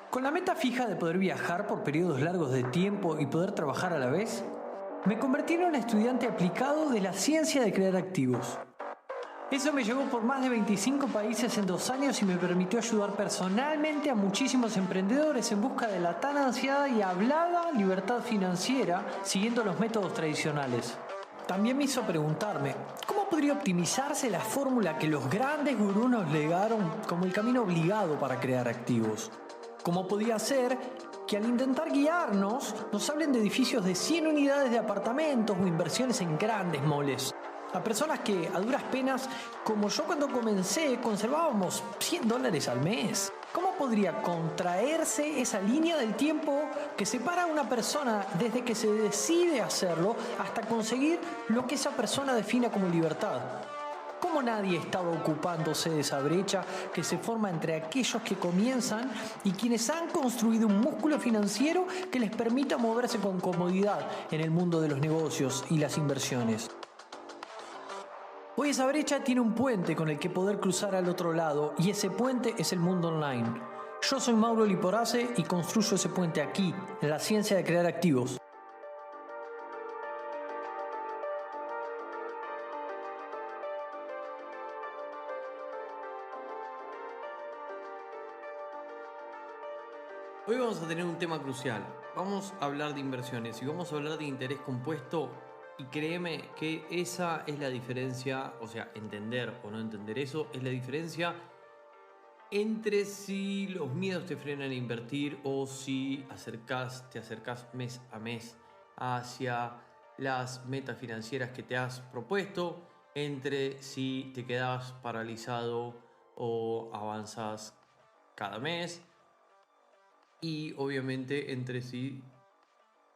Con la meta fija de poder viajar por periodos largos de tiempo y poder trabajar a la vez, me convertí en un estudiante aplicado de la ciencia de crear activos. Eso me llevó por más de 25 países en 2 años y me permitió ayudar personalmente a muchísimos emprendedores en busca de la tan ansiada y hablada libertad financiera siguiendo los métodos tradicionales. También me hizo preguntarme, ¿cómo podría optimizarse la fórmula que los grandes gurús nos legaron como el camino obligado para crear activos? ¿Cómo podía ser que al intentar guiarnos nos hablen de edificios de 100 unidades de apartamentos o inversiones en grandes moles? A personas que a duras penas, como yo cuando comencé, conservábamos $100 al mes. ¿Cómo podría contraerse esa línea del tiempo que separa a una persona desde que se decide hacerlo hasta conseguir lo que esa persona defina como libertad? ¿Cómo nadie estaba ocupándose de esa brecha que se forma entre aquellos que comienzan y quienes han construido un músculo financiero que les permita moverse con comodidad en el mundo de los negocios y las inversiones? Hoy esa brecha tiene un puente con el que poder cruzar al otro lado y ese puente es el mundo online. Yo soy Mauro Liporace y construyo ese puente aquí, en la ciencia de crear activos. Hoy vamos a tener un tema crucial. Vamos a hablar de inversiones y vamos a hablar de interés compuesto. Y créeme que esa es la diferencia, o sea, entender o no entender eso, es la diferencia entre si los miedos te frenan a invertir o si te acercás mes a mes hacia las metas financieras que te has propuesto, entre si te quedas paralizado o avanzas cada mes. Y obviamente entre si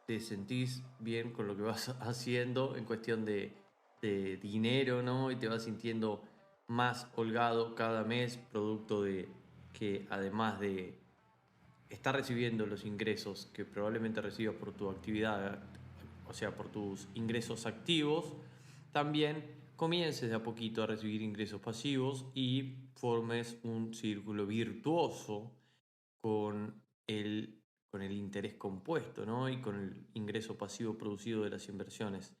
te sentís bien con lo que vas haciendo en cuestión de dinero, ¿no? Y te vas sintiendo más holgado cada mes, producto de que además de estar recibiendo los ingresos que probablemente recibas por tu actividad, o sea, por tus ingresos activos, también comiences de a poquito a recibir ingresos pasivos y formes un círculo virtuoso con el interés compuesto, ¿no? Y con el ingreso pasivo producido de las inversiones.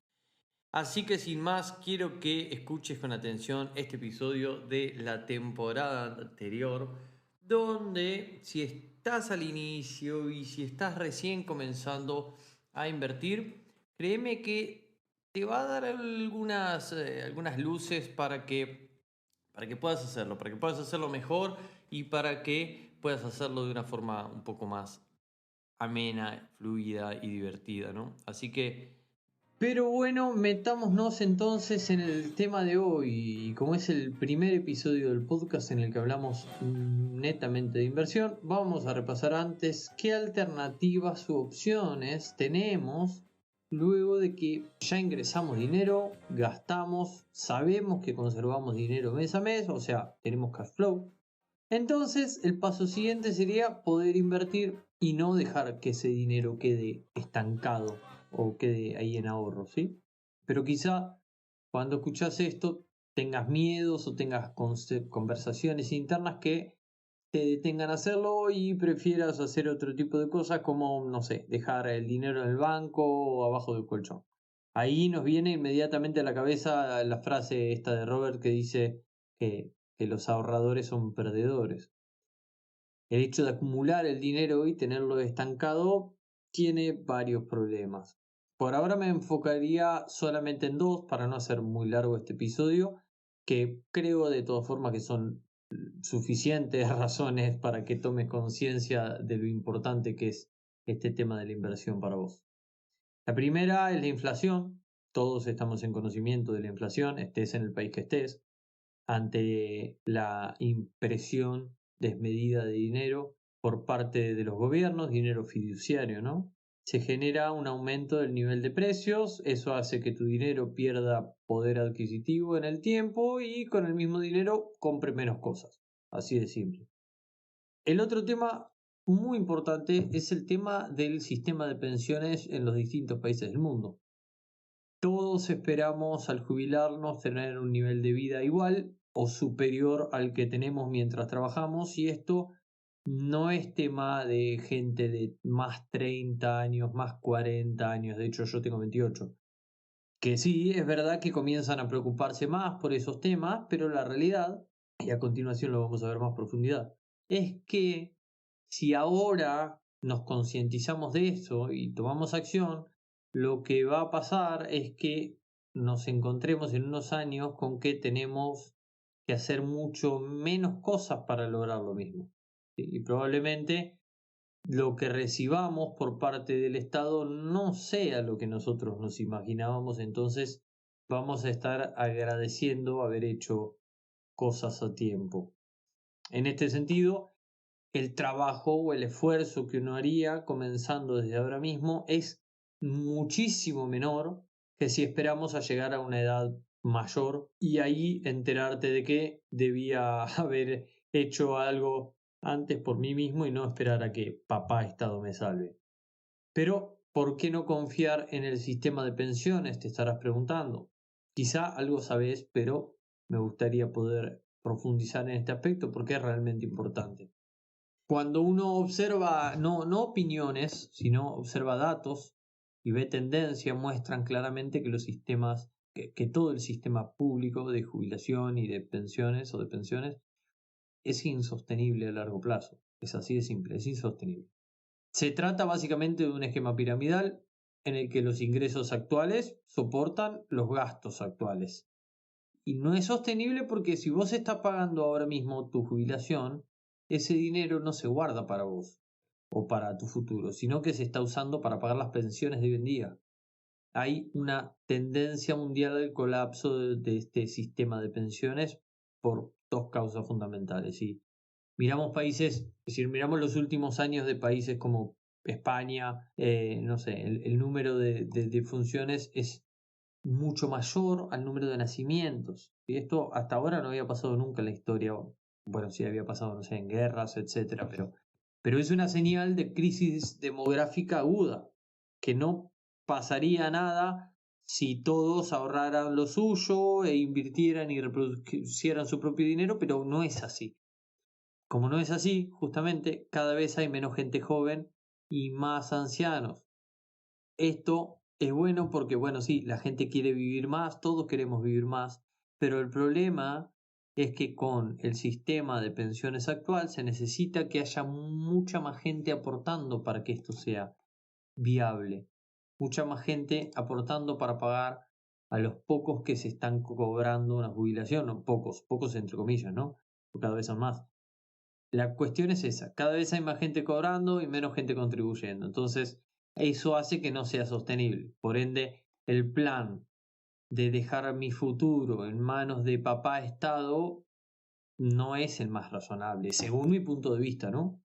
Así que sin más, quiero que escuches con atención este episodio de la temporada anterior, donde si estás al inicio y si estás recién comenzando a invertir, créeme que te va a dar algunas luces para que puedas hacerlo mejor y para que puedas hacerlo de una forma un poco más amena, fluida y divertida, ¿no? Así que, pero bueno, metámonos entonces en el tema de hoy. Y como es el primer episodio del podcast en el que hablamos netamente de inversión, vamos a repasar antes qué alternativas u opciones tenemos luego de que ya ingresamos dinero, gastamos, sabemos que conservamos dinero mes a mes, o sea, tenemos cash flow. Entonces, el paso siguiente sería poder invertir y no dejar que ese dinero quede estancado o quede ahí en ahorro, ¿sí? Pero quizá cuando escuchas esto tengas miedos o tengas conversaciones internas que te detengan a hacerlo y prefieras hacer otro tipo de cosas como, no sé, dejar el dinero en el banco o abajo del colchón. Ahí nos viene inmediatamente a la cabeza la frase esta de Robert que dice que los ahorradores son perdedores. El hecho de acumular el dinero y tenerlo estancado tiene varios problemas. Por ahora me enfocaría solamente en dos para no hacer muy largo este episodio, que creo de todas formas que son suficientes razones para que tomes conciencia de lo importante que es este tema de la inversión para vos. La primera es la inflación. Todos estamos en conocimiento de la inflación, estés en el país que estés, ante la impresión desmedida de dinero por parte de los gobiernos, dinero fiduciario, ¿no? Se genera un aumento del nivel de precios, eso hace que tu dinero pierda poder adquisitivo en el tiempo y con el mismo dinero compre menos cosas. Así de simple. El otro tema muy importante es el tema del sistema de pensiones en los distintos países del mundo. Todos esperamos al jubilarnos tener un nivel de vida igual o superior al que tenemos mientras trabajamos y esto no es tema de gente de más 30 años, más 40 años, de hecho yo tengo 28, que sí, es verdad que comienzan a preocuparse más por esos temas, pero la realidad, y a continuación lo vamos a ver más profundidad, es que si ahora nos concientizamos de eso y tomamos acción, lo que va a pasar es que nos encontremos en unos años con que tenemos que hacer mucho menos cosas para lograr lo mismo. ¿Sí? Y probablemente lo que recibamos por parte del Estado no sea lo que nosotros nos imaginábamos, entonces vamos a estar agradeciendo haber hecho cosas a tiempo. En este sentido, el trabajo o el esfuerzo que uno haría comenzando desde ahora mismo es muchísimo menor que si esperamos a llegar a una edad mayor y ahí enterarte de que debía haber hecho algo antes por mí mismo y no esperar a que papá Estado me salve. Pero, ¿por qué no confiar en el sistema de pensiones? Te estarás preguntando. Quizá algo sabes, pero me gustaría poder profundizar en este aspecto porque es realmente importante. Cuando uno observa, no opiniones, sino observa datos y ve tendencia, muestran claramente que los sistemas, que todo el sistema público de jubilación y de pensiones o de pensiones es insostenible a largo plazo. Es así de simple, es insostenible. Se trata básicamente de un esquema piramidal en el que los ingresos actuales soportan los gastos actuales. Y no es sostenible porque si vos estás pagando ahora mismo tu jubilación, ese dinero no se guarda para vos o para tu futuro, sino que se está usando para pagar las pensiones de hoy en día. Hay una tendencia mundial al colapso de este sistema de pensiones por dos causas fundamentales. Y miramos países, es decir, miramos los últimos años de países como España, no sé, el número de funciones es mucho mayor al número de nacimientos. Y esto hasta ahora no había pasado nunca en la historia. Bueno, sí había pasado, no sé, en guerras, etcétera, pero es una señal de crisis demográfica aguda, que no pasaría nada si todos ahorraran lo suyo e invirtieran y reproducieran su propio dinero, pero no es así. Como no es así, justamente, cada vez hay menos gente joven y más ancianos. Esto es bueno porque, bueno, sí, la gente quiere vivir más, todos queremos vivir más, pero el problema es que con el sistema de pensiones actual se necesita que haya mucha más gente aportando para que esto sea viable, mucha más gente aportando para pagar a los pocos que se están cobrando una jubilación, no, pocos entre comillas, ¿no? Porque cada vez son más. La cuestión es esa, cada vez hay más gente cobrando y menos gente contribuyendo. Entonces, eso hace que no sea sostenible. Por ende, el plan de dejar mi futuro en manos de papá Estado no es el más razonable, según mi punto de vista, ¿no?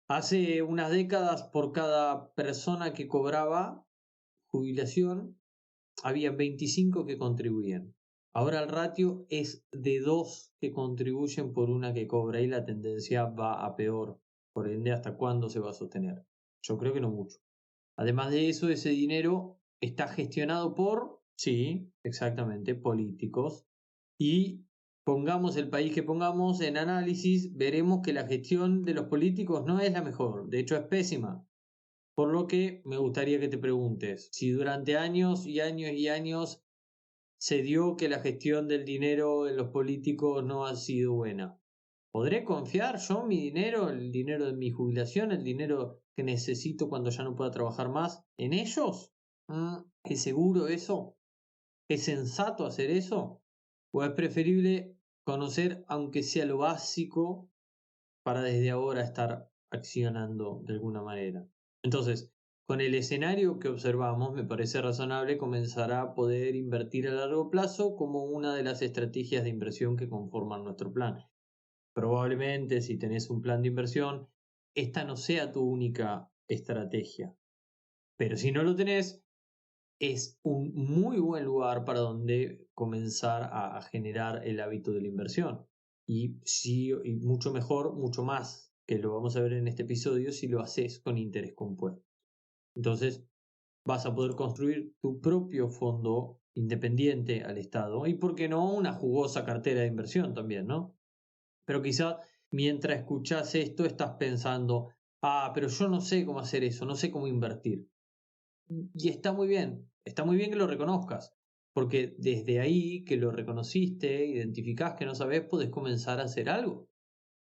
Hace unas décadas, por cada persona que cobraba jubilación, había 25 que contribuían. Ahora el ratio es de 2 que contribuyen por una que cobra y la tendencia va a peor. Por ende, ¿hasta cuándo se va a sostener? Yo creo que no mucho. Además de eso, ese dinero está gestionado por, sí, exactamente, políticos. Y pongamos el país que pongamos en análisis, veremos que la gestión de los políticos no es la mejor, de hecho es pésima. Por lo que me gustaría que te preguntes si durante años y años y años se dio que la gestión del dinero en los políticos no ha sido buena. ¿Podré confiar yo mi dinero, el dinero de mi jubilación, el dinero que necesito cuando ya no pueda trabajar más, en ellos? ¿Es seguro eso? ¿Es sensato hacer eso? ¿O es preferible conocer, aunque sea lo básico, para desde ahora estar accionando de alguna manera? Entonces, con el escenario que observamos, me parece razonable comenzar a poder invertir a largo plazo como una de las estrategias de inversión que conforman nuestro plan. Probablemente, si tenés un plan de inversión, esta no sea tu única estrategia. Pero si no lo tenés, es un muy buen lugar para donde comenzar a generar el hábito de la inversión. Y, sí, y mucho mejor, mucho más, que lo vamos a ver en este episodio, si lo haces con interés compuesto. Entonces, vas a poder construir tu propio fondo independiente al Estado y, ¿por qué no?, una jugosa cartera de inversión también, ¿no? Pero quizá mientras escuchás esto estás pensando, pero yo no sé cómo hacer eso, no sé cómo invertir. Y está muy bien que lo reconozcas, porque desde ahí que lo reconociste, identificás que no sabés, podés comenzar a hacer algo,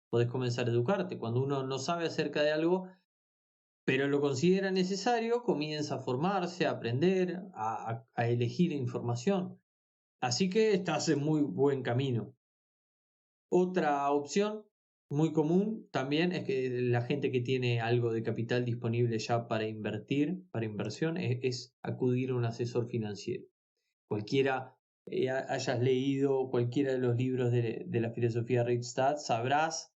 podés comenzar a educarte. Cuando uno no sabe acerca de algo, pero lo considera necesario, comienza a formarse, a aprender, a elegir información. Así que estás en muy buen camino. Otra opción muy común también es que la gente que tiene algo de capital disponible ya para invertir, para inversión, es acudir a un asesor financiero. Cualquiera hayas leído cualquiera de los libros de la filosofía Rickstad, sabrás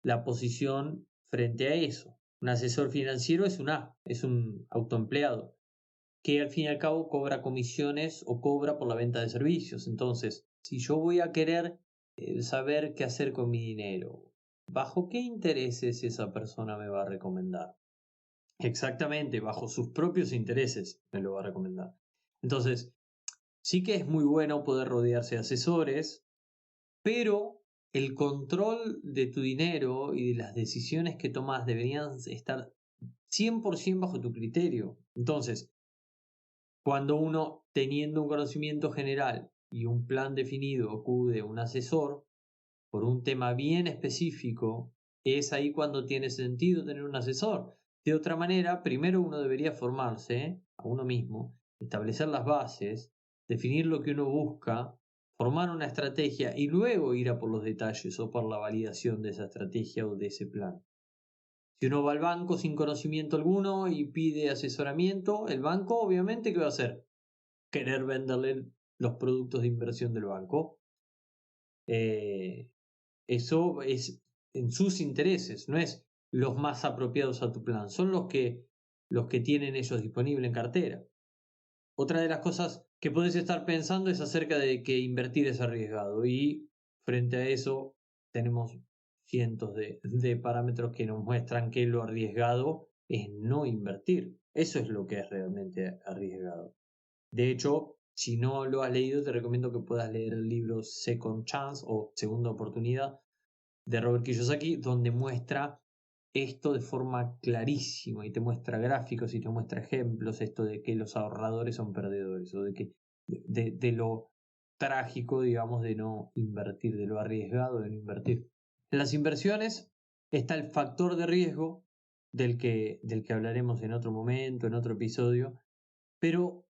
la posición frente a eso. Un asesor financiero es un autoempleado que al fin y al cabo cobra comisiones o cobra por la venta de servicios. Entonces, si yo voy a querer saber qué hacer con mi dinero, ¿bajo qué intereses esa persona me va a recomendar? Exactamente, bajo sus propios intereses me lo va a recomendar. Entonces, sí que es muy bueno poder rodearse de asesores, pero el control de tu dinero y de las decisiones que tomas deberían estar 100% bajo tu criterio. Entonces, cuando uno, teniendo un conocimiento general y un plan definido, acude a un asesor por un tema bien específico, es ahí cuando tiene sentido tener un asesor. De otra manera, primero uno debería formarse a uno mismo, establecer las bases, definir lo que uno busca, formar una estrategia y luego ir a por los detalles o por la validación de esa estrategia o de ese plan. Si uno va al banco sin conocimiento alguno y pide asesoramiento, el banco obviamente ¿qué va a hacer? Querer venderle los productos de inversión del banco. Eso es en sus intereses, no es los más apropiados a tu plan, son los que tienen ellos disponible en cartera. Otra de las cosas que podés estar pensando es acerca de que invertir es arriesgado y frente a eso tenemos cientos de parámetros que nos muestran que lo arriesgado es no invertir. Eso es lo que es realmente arriesgado. De hecho, si no lo has leído, te recomiendo que puedas leer el libro Second Chance o Segunda Oportunidad de Robert Kiyosaki, donde muestra esto de forma clarísima y te muestra gráficos y te muestra ejemplos, esto de que los ahorradores son perdedores o de lo trágico, digamos, de no invertir, de lo arriesgado de no invertir. En las inversiones está el factor de riesgo del que hablaremos en otro momento, en otro episodio, pero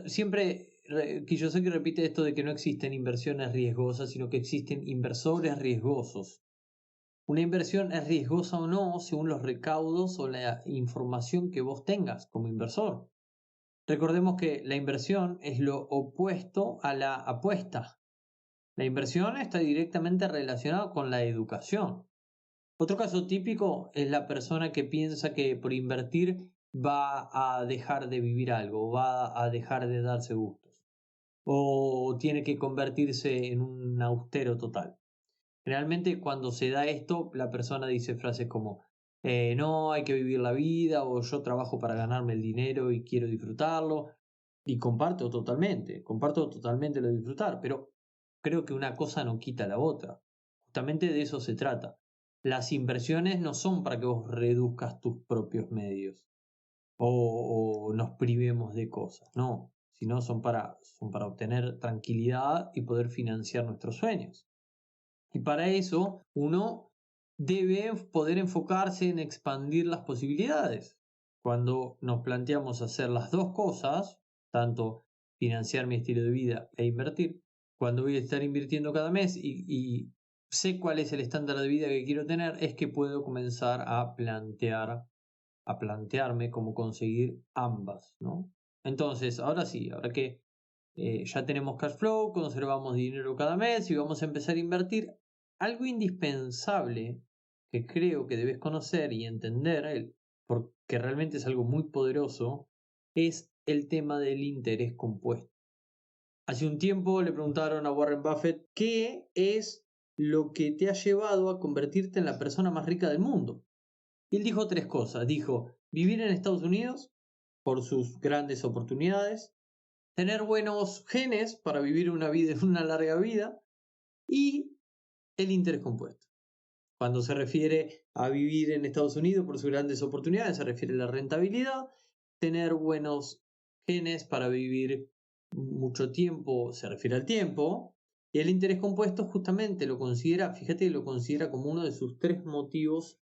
siempre Kiyosaki repite esto de que no existen inversiones riesgosas, sino que existen inversores riesgosos. Una inversión es riesgosa o no según los recaudos o la información que vos tengas como inversor. Recordemos que la inversión es lo opuesto a la apuesta. La inversión está directamente relacionada con la educación. Otro caso típico es la persona que piensa que por invertir va a dejar de vivir algo, va a dejar de darse gustos, o tiene que convertirse en un austero total. Realmente cuando se da esto, la persona dice frases como, no, hay que vivir la vida, o yo trabajo para ganarme el dinero y quiero disfrutarlo, y comparto totalmente lo de disfrutar, pero creo que una cosa no quita la otra. Justamente de eso se trata. Las inversiones no son para que vos reduzcas tus propios medios o nos privemos de cosas, no, sino son para obtener tranquilidad y poder financiar nuestros sueños. Y para eso uno debe poder enfocarse en expandir las posibilidades. Cuando nos planteamos hacer las dos cosas, tanto financiar mi estilo de vida e invertir, cuando voy a estar invirtiendo cada mes y sé cuál es el estándar de vida que quiero tener, es que puedo comenzar a plantearme cómo conseguir ambas, ¿no? Entonces, ahora sí, ahora que ya tenemos cash flow, conservamos dinero cada mes y vamos a empezar a invertir, algo indispensable que creo que debes conocer y entender, porque realmente es algo muy poderoso, es el tema del interés compuesto. Hace un tiempo le preguntaron a Warren Buffett qué es lo que te ha llevado a convertirte en la persona más rica del mundo. Y él dijo tres cosas. Dijo, vivir en Estados Unidos por sus grandes oportunidades, tener buenos genes para vivir una larga vida y el interés compuesto. Cuando se refiere a vivir en Estados Unidos por sus grandes oportunidades, se refiere a la rentabilidad, tener buenos genes para vivir mucho tiempo, se refiere al tiempo, y el interés compuesto justamente lo considera, fíjate, lo considera como uno de sus 3 motivos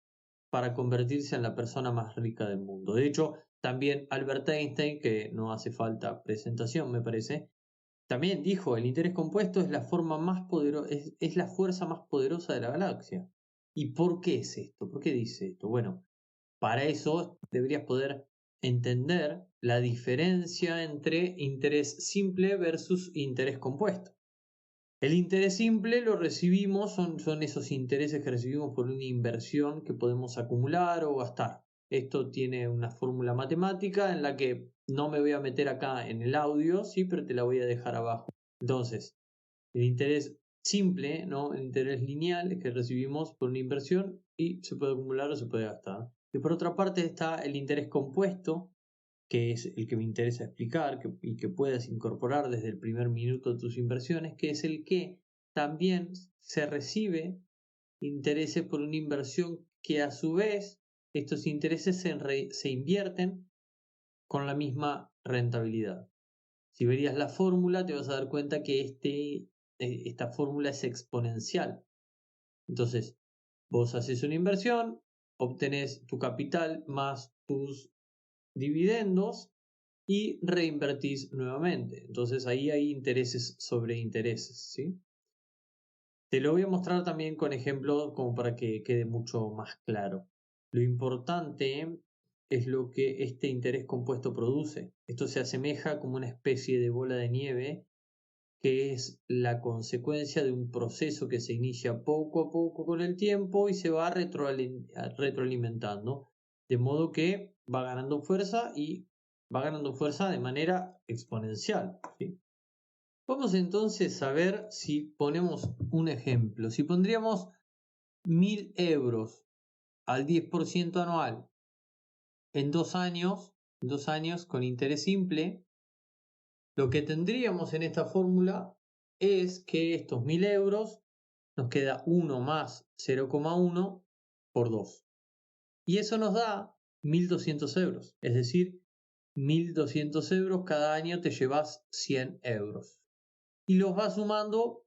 para convertirse en la persona más rica del mundo. De hecho, también Albert Einstein, que no hace falta presentación, me parece, también dijo, el interés compuesto es la forma más poderosa, es la fuerza más poderosa de la galaxia. ¿Y por qué es esto? ¿Por qué dice esto? Bueno, para eso deberías poder entender la diferencia entre interés simple versus interés compuesto. El interés simple lo recibimos, son esos intereses que recibimos por una inversión que podemos acumular o gastar. Esto tiene una fórmula matemática en la que no me voy a meter acá en el audio, sí, pero te la voy a dejar abajo. Entonces, el interés simple, ¿no? El interés lineal es que recibimos por una inversión y se puede acumular o se puede gastar. Y por otra parte está el interés compuesto, que es el que me interesa explicar y que puedas incorporar desde el primer minuto de tus inversiones, que es el que también se recibe intereses por una inversión que a su vez estos intereses se invierten con la misma rentabilidad. Si verías la fórmula te vas a dar cuenta que esta fórmula es exponencial. Entonces, vos haces una inversión, obtenés tu capital más tus dividendos y reinvertís nuevamente. Entonces ahí hay intereses sobre intereses, ¿sí? Te lo voy a mostrar también con ejemplos como para que quede mucho más claro. Lo importante es lo que este interés compuesto produce. Esto se asemeja como una especie de bola de nieve que es la consecuencia de un proceso que se inicia poco a poco con el tiempo y se va retroalimentando, de modo que va ganando fuerza y va ganando fuerza de manera exponencial, ¿sí? Vamos entonces a ver si ponemos un ejemplo. Si pondríamos 1.000 euros al 10% anual en 2 años con interés simple, lo que tendríamos en esta fórmula es que estos 1.000 euros nos queda 1 más 0,1 por 2. Y eso nos da 1.200 euros. Es decir, 1.200 euros cada año te llevas 100 euros. Y los vas sumando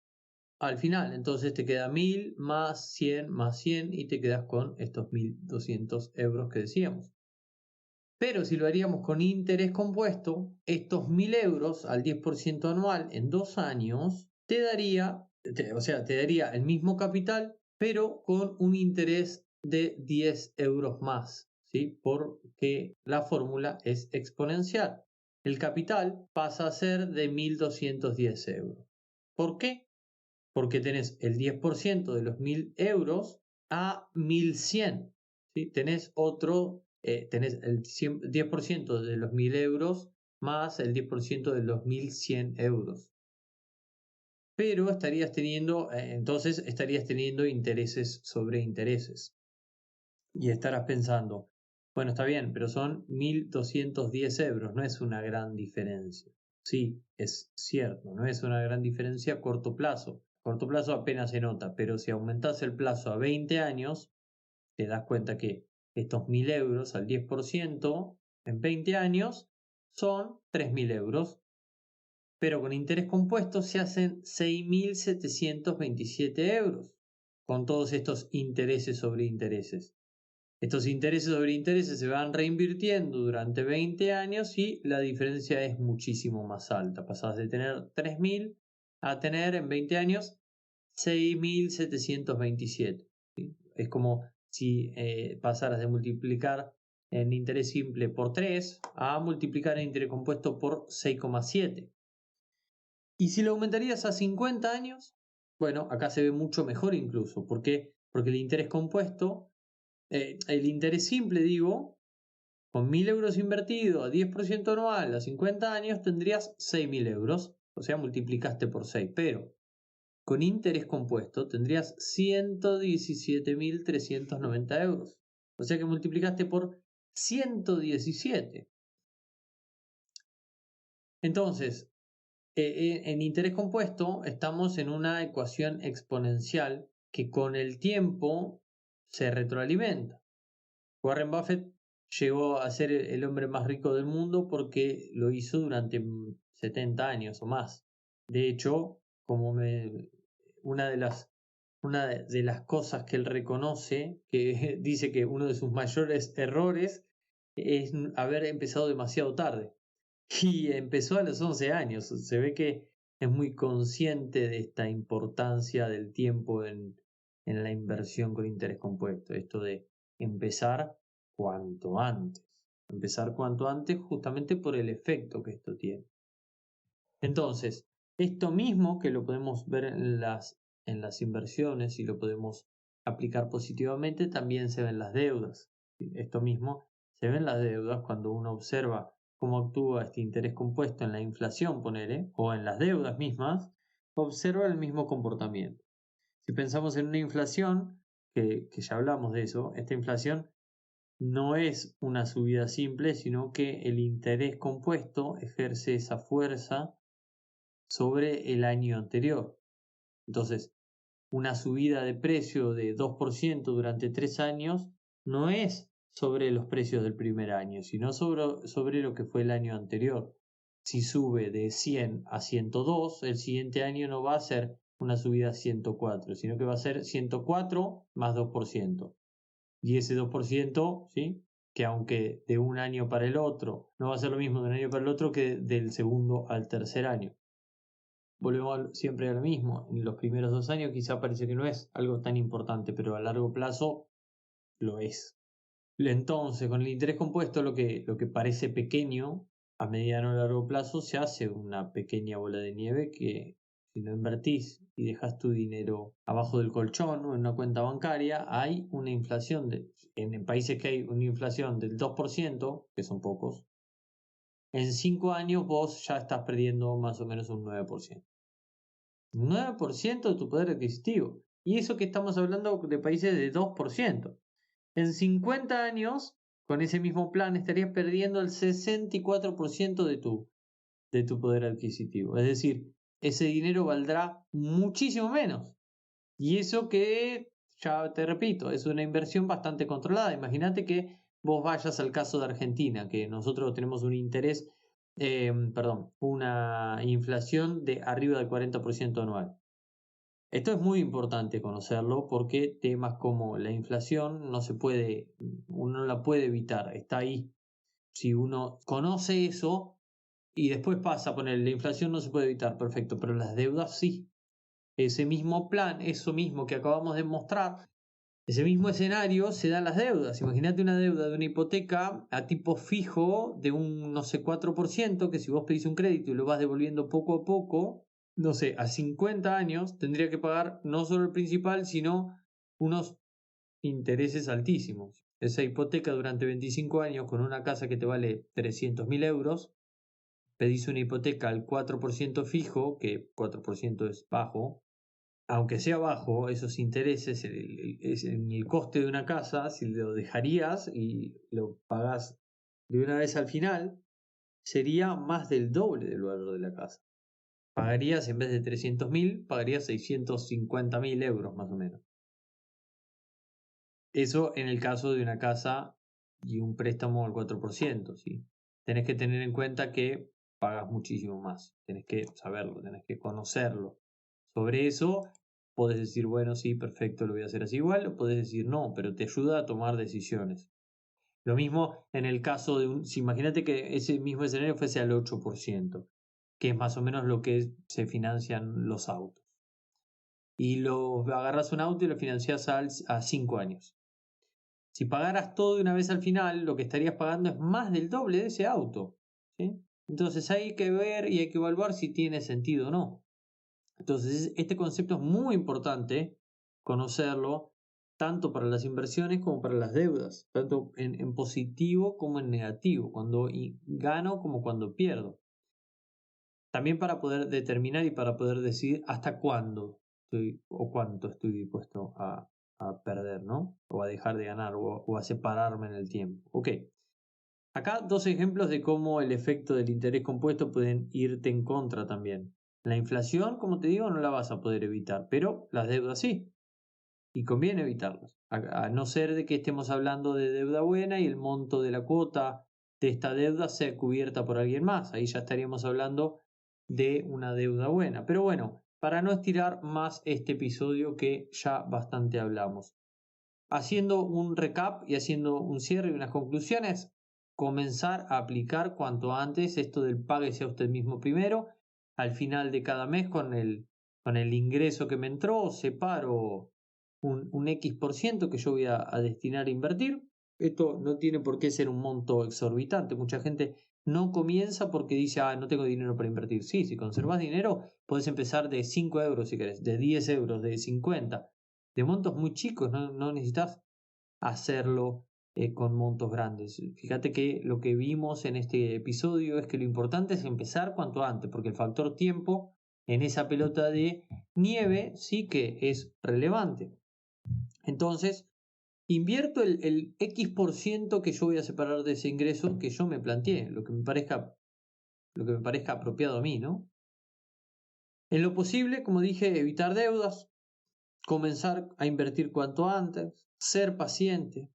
al final. Entonces te queda 1.000 más 100 más 100 y te quedas con estos 1.200 euros que decíamos. Pero si lo haríamos con interés compuesto, estos 1.000 euros al 10% anual en 2 años te daría, te daría el mismo capital, pero con un interés de 10 euros más, ¿sí? Porque la fórmula es exponencial. El capital pasa a ser de 1.210 euros. ¿Por qué? Porque tenés el 10% de los 1.000 euros a 1.100. ¿Sí? Tenés el 10% de los 1.000 euros más el 10% de los 1.100 euros. Pero entonces estarías teniendo intereses sobre intereses. Y estarás pensando, bueno, está bien, pero son 1.210 euros, no es una gran diferencia. Sí, es cierto, no es una gran diferencia a corto plazo. A corto plazo apenas se nota, pero si aumentas el plazo a 20 años, te das cuenta que estos 1.000 euros al 10% en 20 años son 3.000 euros. Pero con interés compuesto se hacen 6.727 euros con todos estos intereses sobre intereses. Estos intereses sobre intereses se van reinvirtiendo durante 20 años y la diferencia es muchísimo más alta. Pasás de tener 3.000 a tener en 20 años 6.727. ¿Sí? Es como si pasaras de multiplicar en interés simple por 3 a multiplicar en interés compuesto por 6,7. Y si lo aumentarías a 50 años, bueno, acá se ve mucho mejor incluso. ¿Por qué? Porque el interés compuesto, el interés simple, digo, con 1.000 euros invertido a 10% anual a 50 años tendrías 6.000 euros. O sea, multiplicaste por 6. Pero con interés compuesto tendrías 117.390 euros. O sea que multiplicaste por 117. Entonces, en interés compuesto estamos en una ecuación exponencial que con el tiempo se retroalimenta. Warren Buffett llegó a ser el hombre más rico del mundo porque lo hizo durante 70 años o más. De hecho, una de las cosas que él reconoce, que dice que uno de sus mayores errores es haber empezado demasiado tarde. Y empezó a los 11 años. Se ve que es muy consciente de esta importancia del tiempo en la inversión con interés compuesto. Esto de empezar cuanto antes. Empezar cuanto antes justamente por el efecto que esto tiene. Entonces, esto mismo que lo podemos ver en las inversiones y lo podemos aplicar positivamente, también se ve en las deudas. Esto mismo se ve en las deudas cuando uno observa cómo actúa este interés compuesto en la inflación, ponele, o en las deudas mismas, observa el mismo comportamiento. Si pensamos en una inflación, que ya hablamos de eso, esta inflación no es una subida simple, sino que el interés compuesto ejerce esa fuerza sobre el año anterior. Entonces, una subida de precio de 2% durante 3 años no es sobre los precios del primer año, sino sobre lo que fue el año anterior. Si sube de 100 a 102, el siguiente año no va a ser una subida a 104, sino que va a ser 104 más 2%. Y ese 2%, ¿sí?, que aunque de un año para el otro, no va a ser lo mismo de un año para el otro que del segundo al tercer año. Volvemos siempre a lo mismo. En los primeros 2 años quizá parece que no es algo tan importante, pero a largo plazo lo es. Entonces, con el interés compuesto, lo que parece pequeño, a mediano o largo plazo, se hace una pequeña bola de nieve que, si no invertís y dejas tu dinero abajo del colchón o en una cuenta bancaria, hay una inflación, en países que hay una inflación del 2%, que son pocos, en 5 años vos ya estás perdiendo más o menos un 9%. 9% de tu poder adquisitivo. Y eso que estamos hablando de países de 2%. En 50 años, con ese mismo plan, estarías perdiendo el 64% de tu poder adquisitivo. Es decir, ese dinero valdrá muchísimo menos. Y eso que, ya te repito, es una inversión bastante controlada. Imagínate que vos vayas al caso de Argentina, que nosotros tenemos un interés, una inflación de arriba del 40% anual. Esto es muy importante conocerlo porque temas como la inflación uno no la puede evitar, está ahí. Si uno conoce eso y después pasa a poner la inflación no se puede evitar, perfecto, pero las deudas sí. Ese mismo plan, eso mismo que acabamos de mostrar, ese mismo escenario se da en las deudas. Imagínate una deuda de una hipoteca a tipo fijo de un, no sé, 4%, que si vos pedís un crédito y lo vas devolviendo poco a poco, no sé, a 50 años tendría que pagar no solo el principal, sino unos intereses altísimos. Esa hipoteca durante 25 años con una casa que te vale 300.000 euros, pedís una hipoteca al 4% fijo, que 4% es bajo, aunque sea bajo, esos intereses en el coste de una casa, si lo dejarías y lo pagás de una vez al final, sería más del doble del valor de la casa. Pagarías, en vez de 300.000, pagarías 650.000 euros más o menos. Eso en el caso de una casa y un préstamo al 4%, ¿sí? Tenés que tener en cuenta que pagas muchísimo más. Tenés que saberlo, tenés que conocerlo. Sobre eso podés decir, bueno, sí, perfecto, lo voy a hacer así igual, o podés decir no, pero te ayuda a tomar decisiones. Lo mismo en el caso de si imagínate que ese mismo escenario fuese al 8%, que es más o menos lo que se financian los autos. Y agarras un auto y lo financias a 5 años. Si pagaras todo de una vez al final, lo que estarías pagando es más del doble de ese auto, ¿sí? Entonces hay que ver y hay que evaluar si tiene sentido o no. Entonces, este concepto es muy importante conocerlo tanto para las inversiones como para las deudas, tanto en positivo como en negativo, cuando gano como cuando pierdo. También para poder determinar y para poder decidir hasta cuándo o cuánto estoy dispuesto a perder, ¿no? O a dejar de ganar o a separarme en el tiempo. Ok. Acá 2 ejemplos de cómo el efecto del interés compuesto pueden irte en contra también. La inflación, como te digo, no la vas a poder evitar, pero las deudas sí. Y conviene evitarlas. a no ser de que estemos hablando de deuda buena y el monto de la cuota de esta deuda sea cubierta por alguien más. Ahí ya estaríamos hablando de una deuda buena. Pero bueno, para no estirar más este episodio que ya bastante hablamos. Haciendo un recap y haciendo un cierre y unas conclusiones, comenzar a aplicar cuanto antes esto del páguese a usted mismo primero. Al final de cada mes con el ingreso que me entró, separo un X% que yo voy a destinar a invertir. Esto no tiene por qué ser un monto exorbitante. Mucha gente no comienza porque dice, no tengo dinero para invertir. Sí, si conservas dinero, puedes empezar de 5 euros si querés, de 10 euros, de 50, de montos muy chicos. No necesitas hacerlo con montos grandes. Fíjate que lo que vimos en este episodio es que lo importante es empezar cuanto antes, porque el factor tiempo en esa pelota de nieve sí que es relevante. Entonces, invierto el X% que yo voy a separar de ese ingreso que yo me planteé, lo que me parezca apropiado a mí, ¿no? En lo posible, como dije, evitar deudas, comenzar a invertir cuanto antes, ser paciente,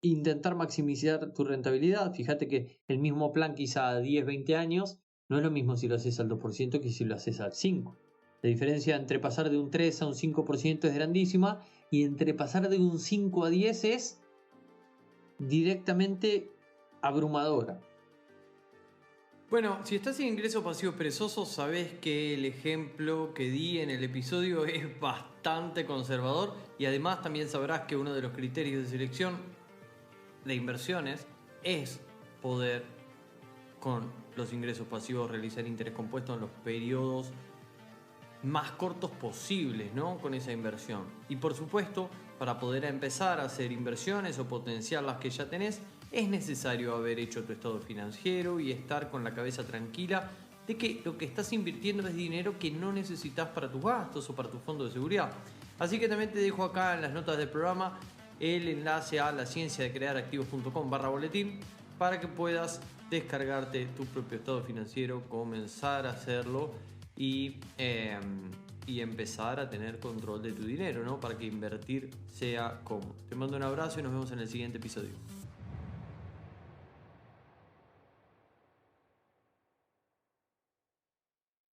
intentar maximizar tu rentabilidad. Fíjate que el mismo plan quizá a 10, 20 años no es lo mismo si lo haces al 2% que si lo haces al 5%. La diferencia entre pasar de un 3 a un 5% es grandísima y entre pasar de un 5 a 10 es directamente abrumadora. Bueno, si estás en ingresos pasivos perezosos, sabes que el ejemplo que di en el episodio es bastante conservador y además también sabrás que uno de los criterios de selección de inversiones es poder con los ingresos pasivos realizar interés compuesto en los periodos más cortos posibles, ¿no? Con esa inversión. Y por supuesto, para poder empezar a hacer inversiones o potenciar las que ya tenés, es necesario haber hecho tu estado financiero y estar con la cabeza tranquila de que lo que estás invirtiendo es dinero que no necesitas para tus gastos o para tu fondo de seguridad. Así que también te dejo acá en las notas del programa el enlace a lacienciadecrearactivos.com/boletín para que puedas descargarte tu propio estado financiero, comenzar a hacerlo y empezar a tener control de tu dinero, ¿no? Para que invertir sea cómodo. Te mando un abrazo y nos vemos en el siguiente episodio.